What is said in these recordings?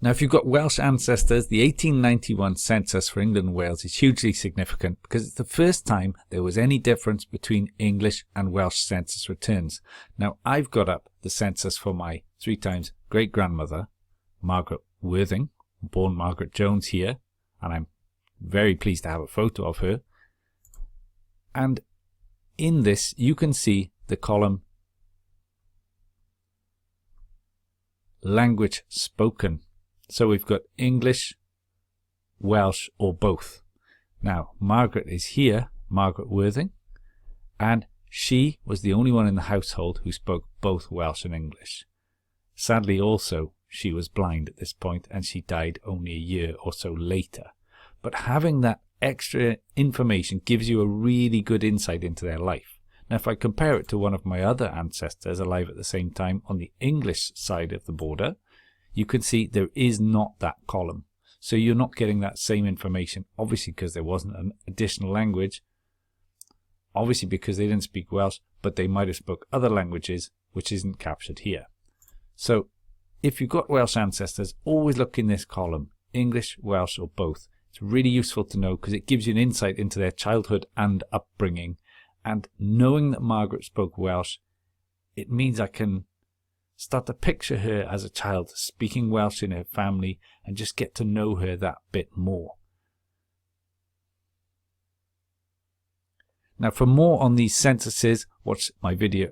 Now, if you've got Welsh ancestors, the 1891 census for England and Wales is hugely significant because it's the first time there was any difference between English and Welsh census returns. Now, I've got up the census for my 3 times great-grandmother, Margaret Worthing, born Margaret Jones here, and I'm very pleased to have a photo of her. And in this, you can see the column language spoken. So we've got English, Welsh, or both. Now, Margaret is here, Margaret Worthing, and she was the only one in the household who spoke both Welsh and English. Sadly also, she was blind at this point and she died only a year or so later. But having that extra information gives you a really good insight into their life. Now, if I compare it to one of my other ancestors alive at the same time on the English side of the border, you can see there is not that column. So you're not getting that same information, obviously because there wasn't an additional language, obviously because they didn't speak Welsh, but they might have spoke other languages, which isn't captured here. So if you've got Welsh ancestors, always look in this column, English, Welsh, or both. It's really useful to know because it gives you an insight into their childhood and upbringing. And knowing that Margaret spoke Welsh, it means I can start to picture her as a child speaking Welsh in her family and just get to know her that bit more. Now, for more on these censuses, watch my video.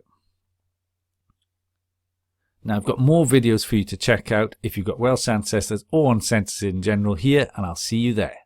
Now, I've got more videos for you to check out if you've got Welsh ancestors or on censuses in general here, and I'll see you there.